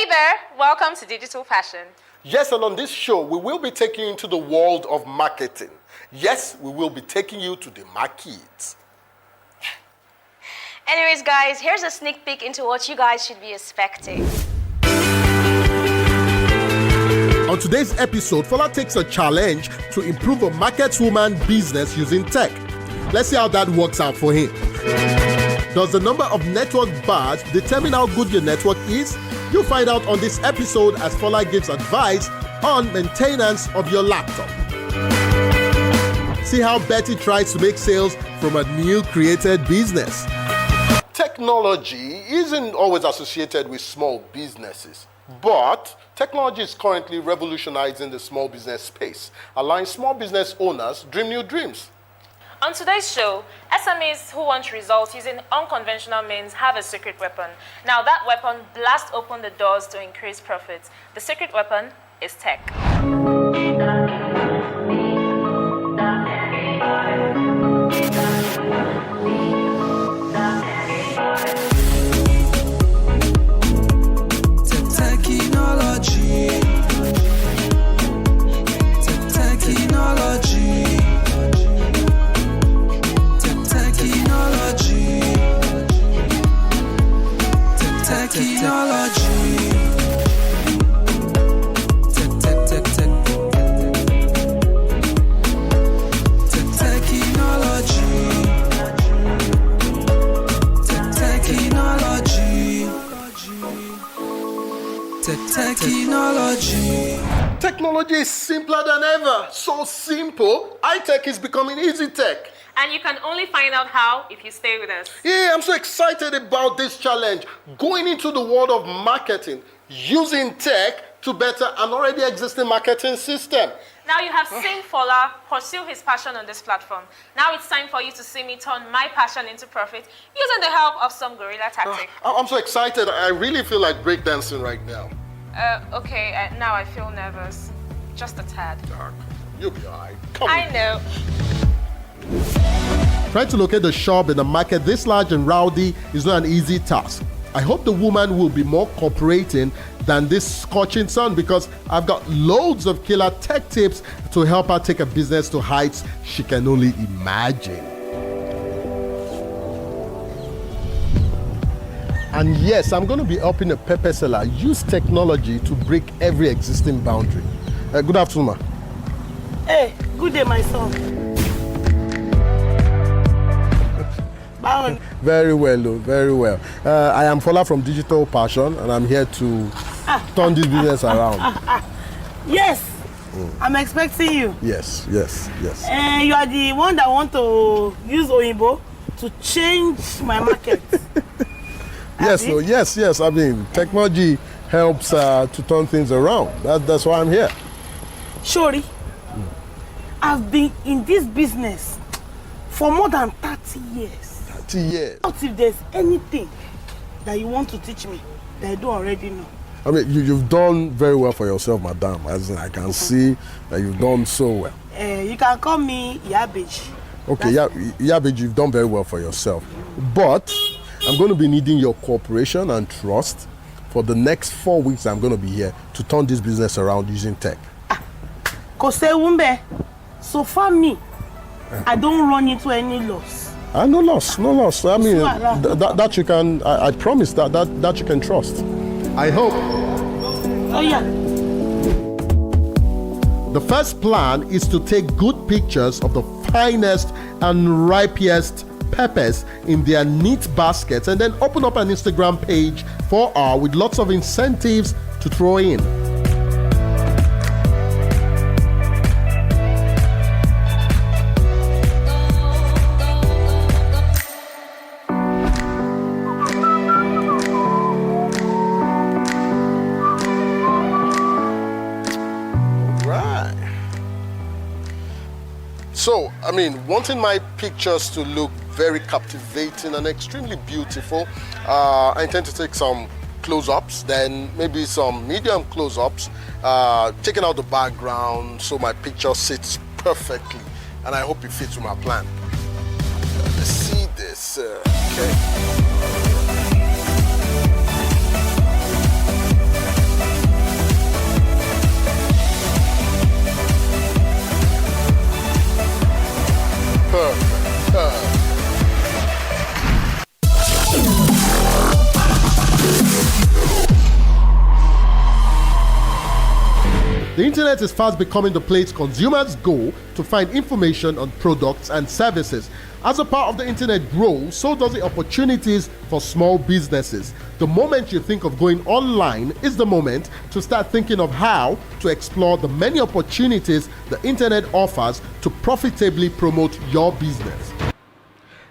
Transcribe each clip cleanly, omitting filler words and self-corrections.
Hey there, welcome to Digital Fashion. Yes, and on this show, we will be taking you into the world of marketing. Yes, we will be taking you to the market. Anyways, guys, here's a sneak peek into what you guys should be expecting. On today's episode, Fola takes a challenge to improve a marketswoman business using tech. Let's see how that works out for him. Does the number of network bars determine how good your network is? You'll find out on this episode as Fola gives advice on maintenance of your laptop. See how Betty tries to make sales from a new created business. Technology isn't always associated with small businesses, but technology is currently revolutionizing the small business space, allowing small business owners dream new dreams. On today's show, SMEs who want results using unconventional means have a secret weapon. Now that weapon blasts open the doors to increase profits. The secret weapon is tech. Technology is simpler than ever. So simple, iTech is becoming easy tech. And you can only find out how if you stay with us. Yeah, I'm so excited about this challenge. Going into the world of marketing, using tech to better an already existing marketing system. Now you have seen Fola pursue his passion on this platform. Now it's time for you to see me turn my passion into profit using the help of some guerrilla tactic. I'm so excited. I really feel like breakdancing right now. Okay, now I feel nervous. Just a tad. You'll be all right. Come I on. know. Trying to locate a shop in a market this large and rowdy is not an easy task. I hope the woman will be more cooperating than this scorching sun because I've got loads of killer tech tips to help her take a business to heights she can only imagine. And yes, I'm going to be helping a pepper seller use technology to break every existing boundary. Good afternoon, ma. Hey, good day, my son. Very well, Lou, very well. I am Fola from Digital Passion, and I'm here to turn this business around. Yes, I'm expecting you. Yes. And you are the one that want to use Oyinbo to change my market. Yes. I mean, technology helps to turn things around. That's why I'm here. Shori, I've been in this business for more than 30 years. 30 years. What if there's anything that you want to teach me that I don't already know? I mean, you've done very well for yourself, madam. As I can see that you've done so well. You can call me Yabeji. Okay, Yabeji, you've done very well for yourself. But I'm going to be needing your cooperation and trust for the next 4 weeks. I'm going to be here to turn this business around using tech. Kosewumbe, so far me, I don't run into any loss. No loss. I mean, that you can, I promise that you can trust. I hope. Oh, yeah. The first plan is to take good pictures of the finest and ripest peppers in their neat baskets and then open up an Instagram page for her with lots of incentives to throw in. So, I mean, wanting my pictures to look very captivating and extremely beautiful, I intend to take some close-ups, then maybe some medium close-ups, taking out the background so my picture sits perfectly, and I hope it fits with my plan. Let's see this, okay. The internet is fast becoming the place consumers go to find information on products and services. As a part of the internet grows, so does the opportunities for small businesses. The moment you think of going online is the moment to start thinking of how to explore the many opportunities the internet offers to profitably promote your business.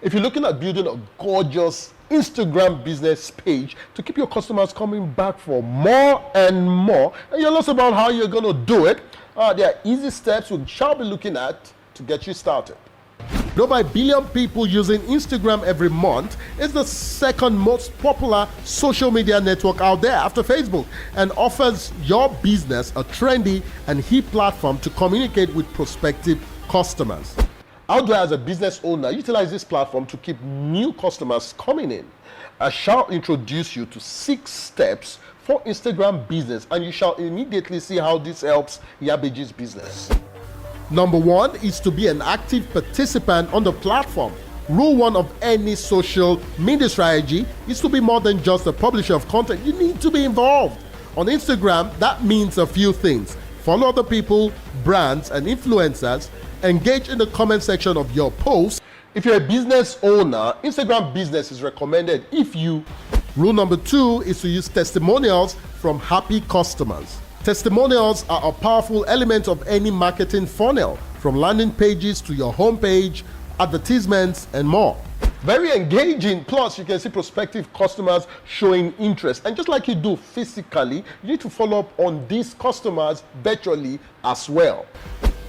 If you're looking at building a gorgeous Instagram business page to keep your customers coming back for more and more, and you're lost about how you're going to do it, there are easy steps we shall be looking at to get you started. Though by billion people using Instagram every month, it's the second most popular social media network out there after Facebook, and offers your business a trendy and hip platform to communicate with prospective customers. How do I, as a business owner, utilize this platform to keep new customers coming in? I shall introduce you to 6 steps for Instagram business, and you shall immediately see how this helps Iyabeji's business. Number 1 is to be an active participant on the platform. Rule 1 of any social media strategy is to be more than just a publisher of content. You need to be involved. On Instagram, that means a few things. Follow other people, brands, and influencers. Engage in the comment section of your posts. If you're a business owner, Instagram business is recommended if you... Rule number 2 is to use testimonials from happy customers. Testimonials are a powerful element of any marketing funnel, from landing pages to your homepage, advertisements, and more. Very engaging, plus you can see prospective customers showing interest. And just like you do physically, you need to follow up on these customers virtually as well.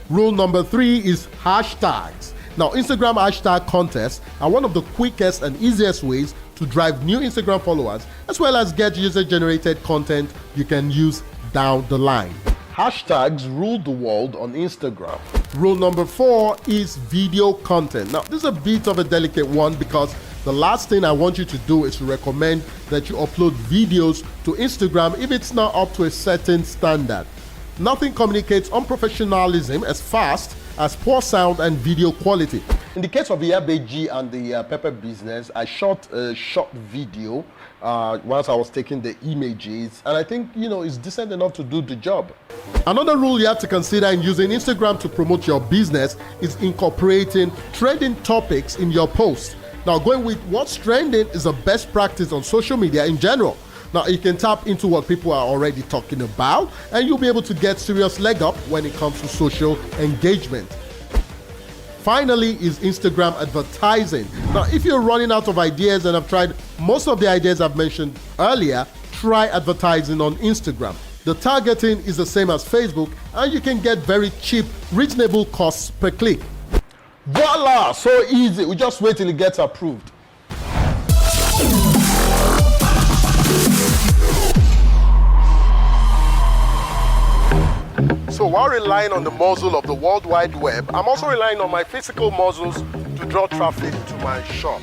Rule number 3 is hashtags. Now, Instagram hashtag contests are one of the quickest and easiest ways to drive new Instagram followers, as well as get user-generated content you can use down the line. Hashtags rule the world on Instagram. Rule number 4 is video content. Now, this is a bit of a delicate one because the last thing I want you to do is to recommend that you upload videos to Instagram if it's not up to a certain standard. Nothing communicates unprofessionalism as fast as poor sound and video quality. In the case of Iyabeji and the pepper business, I shot a short video once I was taking the images, and I think, it's decent enough to do the job. Another rule you have to consider in using Instagram to promote your business is incorporating trending topics in your posts. Now, going with what's trending is the best practice on social media in general. Now, you can tap into what people are already talking about, and you'll be able to get serious leg up when it comes to social engagement. Finally is Instagram advertising. Now, if you're running out of ideas and have tried most of the ideas I've mentioned earlier, try advertising on Instagram. The targeting is the same as Facebook, and you can get very cheap, reasonable costs per click. Voila! So easy. We just wait till it gets approved. So while relying on the muzzle of the World Wide Web, I'm also relying on my physical muscles to draw traffic to my shop.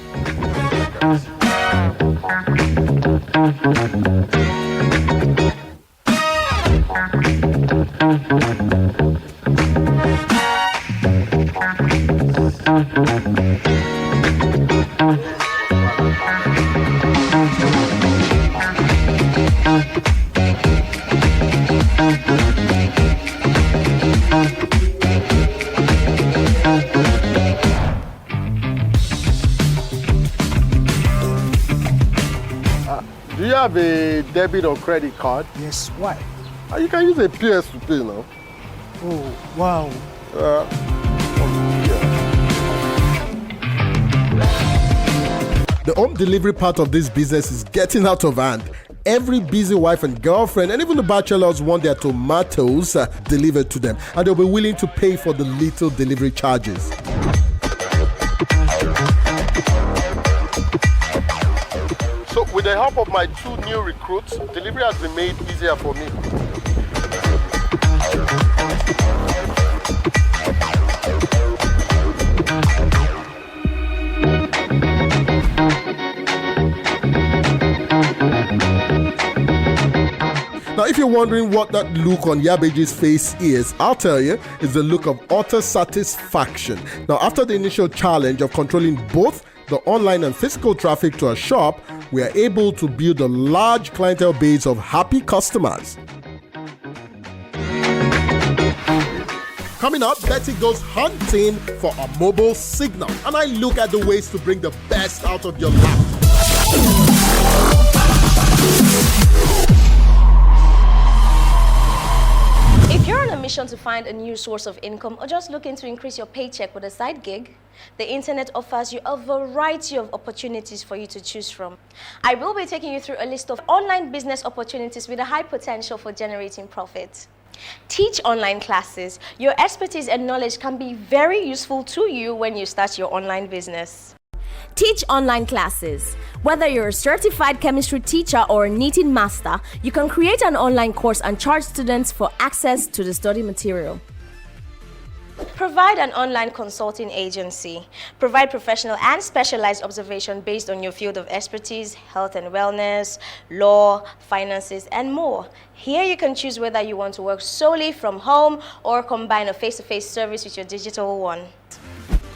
Do you have a debit or credit card? Yes, why? You can use a PS to pay now. Oh, wow. The home delivery part of this business is getting out of hand. Every busy wife and girlfriend, and even the bachelors, want their tomatoes delivered to them, and they'll be willing to pay for the little delivery charges. So with the help of my 2 new recruits, delivery has been made easier for me. Now, if you're wondering what that look on Iyabeji's face is, I'll tell you, it's the look of utter satisfaction. Now, after the initial challenge of controlling both the online and physical traffic to our shop, we are able to build a large clientele base of happy customers. Coming up, Betty goes hunting for a mobile signal, and I look at the ways to bring the best out of your laptop. If you're on a mission to find a new source of income or just looking to increase your paycheck with a side gig, the internet offers you a variety of opportunities for you to choose from. I will be taking you through a list of online business opportunities with a high potential for generating profit. Teach online classes. Your expertise and knowledge can be very useful to you when you start your online business. Teach online classes. Whether you're a certified chemistry teacher or a knitting master, you can create an online course and charge students for access to the study material. Provide an online consulting agency. Provide professional and specialized observation based on your field of expertise, health and wellness, law, finances, and more. Here you can choose whether you want to work solely from home or combine a face-to-face service with your digital one.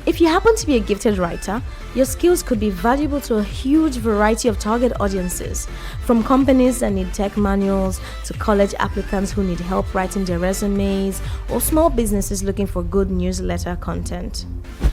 If you happen to be a gifted writer, your skills could be valuable to a huge variety of target audiences, from companies that need tech manuals to college applicants who need help writing their resumes, or small businesses looking for good newsletter content.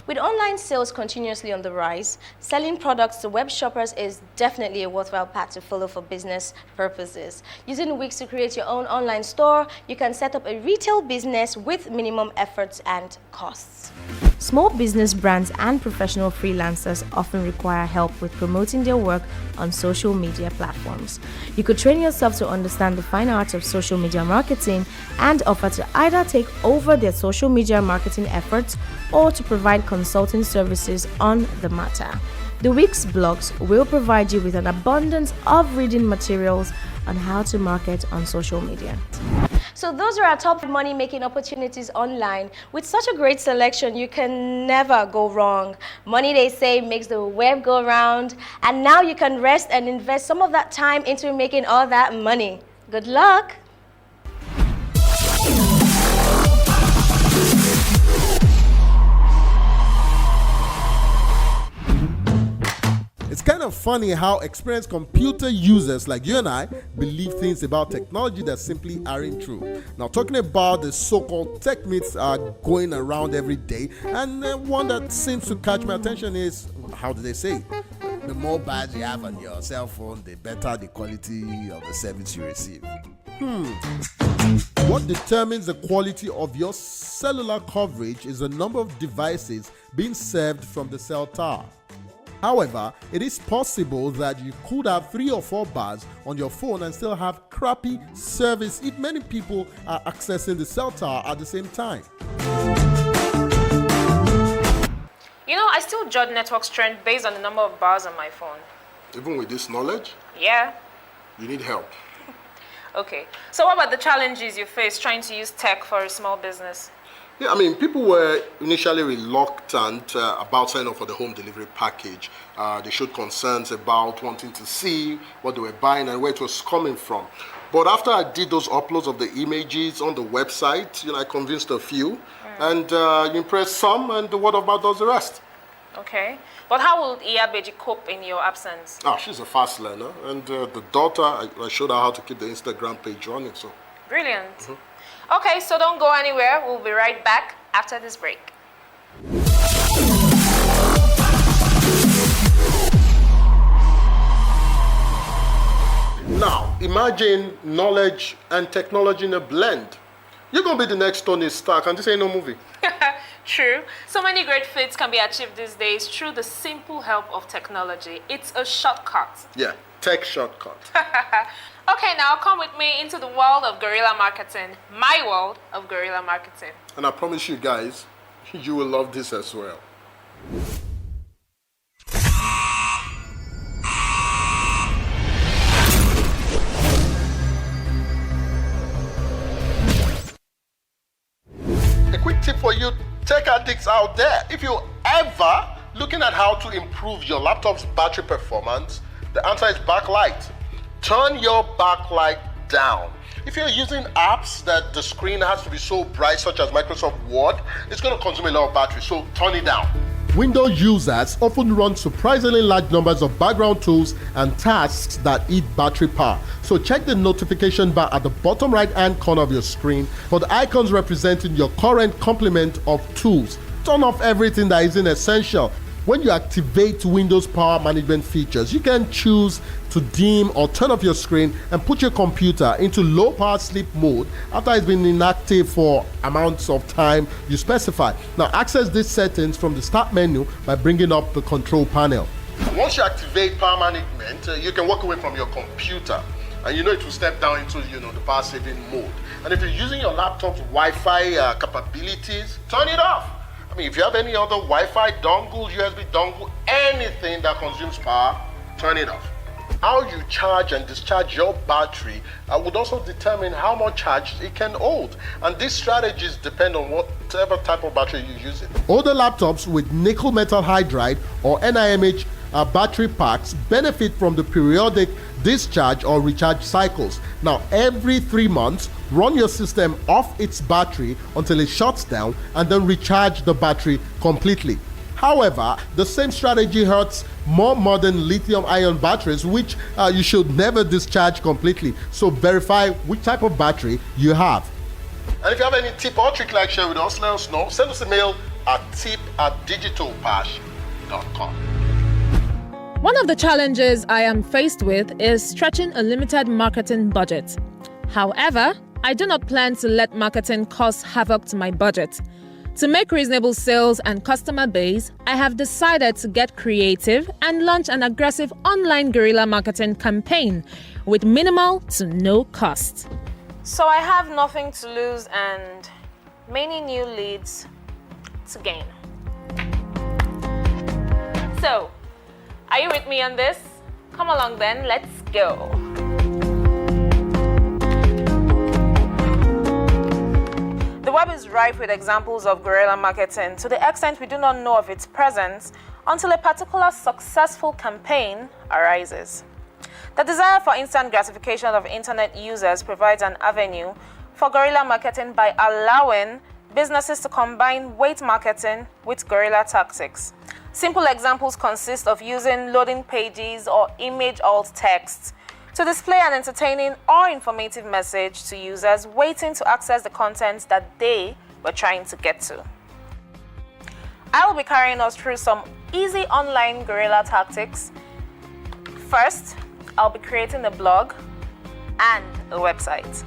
With online sales continuously on the rise, selling products to web shoppers is definitely a worthwhile path to follow for business purposes. Using Wix to create your own online store, you can set up a retail business with minimum efforts and costs. Small business brands and professional freelancers often require help with promoting their work on social media platforms. You could train yourself to understand the fine art of social media marketing and offer to either take over their social media marketing efforts or to provide consulting services on the matter. The Wix blogs will provide you with an abundance of reading materials on how to market on social media. So those are our top money-making opportunities online. With such a great selection, you can never go wrong. Money, they say, makes the web go round. And now you can rest and invest some of that time into making all that money. Good luck! It's kind of funny how experienced computer users like you and I believe things about technology that simply aren't true. Now, talking about the so-called tech myths are going around every day, and one that seems to catch my attention is, how do they say it? The more badges you have on your cell phone, the better the quality of the service you receive. What determines the quality of your cellular coverage is the number of devices being served from the cell tower. However, it is possible that you could have 3 or 4 bars on your phone and still have crappy service if many people are accessing the cell tower at the same time. You know, I still judge network strength based on the number of bars on my phone. Even with this knowledge, Yeah. you need help. Okay. So what about the challenges you face trying to use tech for a small business? Yeah, I mean, people were initially reluctant about signing up for the home delivery package. They showed concerns about wanting to see what they were buying and where it was coming from. But after I did those uploads of the images on the website, I convinced a few, and impressed some, and the word of mouth does the rest. Okay. But how will Iyabeji cope in your absence? She's a fast learner, and the daughter, I showed her how to keep the Instagram page running, so. Brilliant. Okay, so don't go anywhere. We'll be right back after this break. Now, imagine knowledge and technology in a blend. You're going to be the next Tony Stark, and this ain't no movie. True. So many great feats can be achieved these days through the simple help of technology. It's a shortcut. Yeah, tech shortcut. Okay, now come with me into the world of guerrilla marketing. My world of guerrilla marketing. And I promise you guys, you will love this as well. A quick tip for you tech addicts out there. If you're ever looking at how to improve your laptop's battery performance, the answer is backlight. Turn your backlight down. If you're using apps that the screen has to be so bright, such as Microsoft Word, it's going to consume a lot of battery, so turn it down. Windows users often run surprisingly large numbers of background tools and tasks that eat battery power. So check the notification bar at the bottom right-hand corner of your screen for the icons representing your current complement of tools. Turn off everything that isn't essential. When you activate Windows Power Management features, you can choose to dim or turn off your screen and put your computer into low power sleep mode after it's been inactive for amounts of time you specify. Now access these settings from the start menu by bringing up the control panel. Once you activate power management, you can walk away from your computer and it will step down into the power saving mode. And if you're using your laptop's Wi-Fi capabilities, turn it off. If you have any other Wi-Fi dongle, USB dongle, anything that consumes power, turn it off. How you charge and discharge your battery would also determine how much charge it can hold. And these strategies depend on whatever type of battery you're using. Older laptops with nickel metal hydride or NIMH battery packs benefit from the periodic discharge or recharge cycles. Now, every 3 months, run your system off its battery until it shuts down and then recharge the battery completely. However, the same strategy hurts more modern lithium-ion batteries, which you should never discharge completely. So verify which type of battery you have. And if you have any tip or trick like share with us, let us know. Send us a mail at tip@digitalpash.com. One of the challenges I am faced with is stretching a limited marketing budget. However, I do not plan to let marketing cause havoc to my budget. To make reasonable sales and customer base, I have decided to get creative and launch an aggressive online guerrilla marketing campaign with minimal to no cost. So I have nothing to lose and many new leads to gain. So, are you with me on this? Come along then, let's go. The web is rife with examples of guerrilla marketing to the extent we do not know of its presence until a particular successful campaign arises. The desire for instant gratification of internet users provides an avenue for guerrilla marketing by allowing businesses to combine weight marketing with guerrilla tactics. Simple examples consist of using loading pages or image alt text to display an entertaining or informative message to users waiting to access the content that they were trying to get to. I will be carrying us through some easy online guerrilla tactics. First, I'll be creating a blog and a website.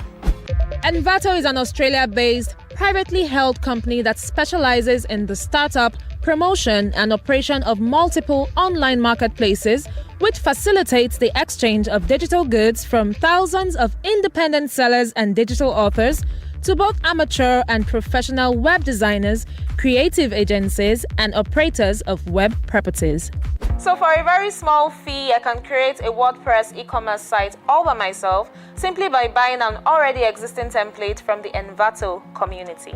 Envato is an Australia-based, privately held company that specializes in the startup, promotion, and operation of multiple online marketplaces, which facilitates the exchange of digital goods from thousands of independent sellers and digital authors to both amateur and professional web designers, creative agencies, and operators of web properties. So for a very small fee, I can create a WordPress e-commerce site all by myself simply by buying an already existing template from the Envato community.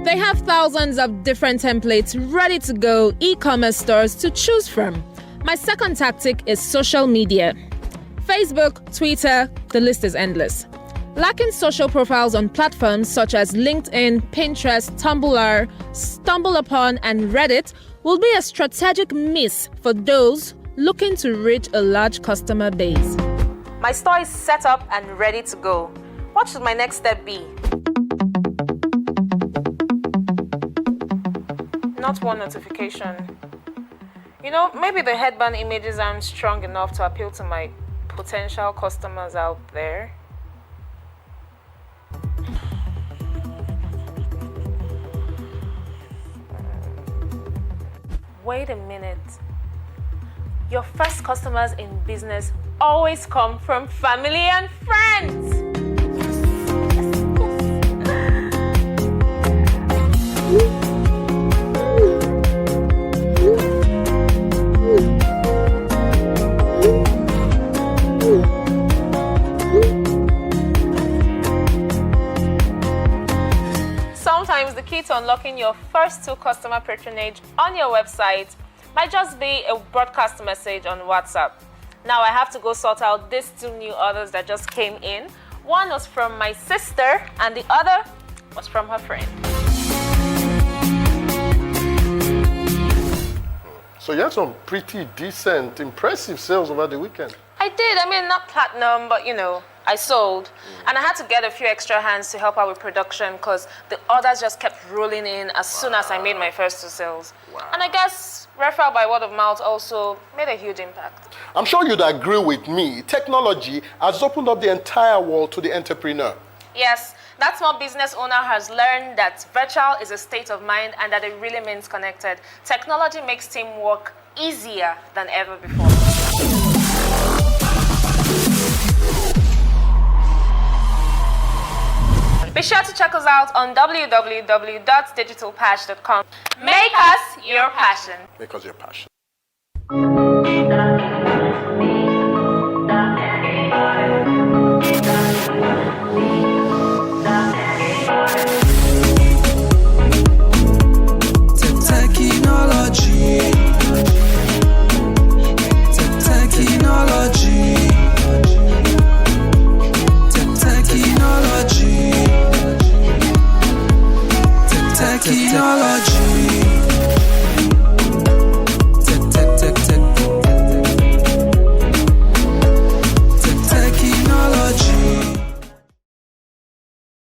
They have thousands of different templates ready to go e-commerce stores to choose from. My second tactic is social media. Facebook, Twitter, the list is endless. Lacking social profiles on platforms such as LinkedIn, Pinterest, Tumblr, StumbleUpon, and Reddit will be a strategic miss for those looking to reach a large customer base. My store is set up and ready to go. What should my next step be? Not one notification. Maybe the headband images aren't strong enough to appeal to my potential customers out there. Wait a minute. Your first customers in business always come from family and friends. Sometimes the key to unlocking your first 2 customer patronage on your website might just be a broadcast message on WhatsApp. Now I have to go sort out these 2 new orders that just came in. One was from my sister and the other was from her friend. So you had some pretty decent, impressive sales over the weekend. I did. I mean, not platinum, but I sold. And I had to get a few extra hands to help out with production because the orders just kept rolling in as soon as I made my first 2 sales. Wow. And I guess referral by word of mouth also made a huge impact. I'm sure you'd agree with me. Technology has opened up the entire world to the entrepreneur. Yes, that small business owner has learned that virtual is a state of mind and that it really means connected. Technology makes teamwork easier than ever before. Be sure to check us out on www.digitalpatch.com. Make us your passion. Because your passion.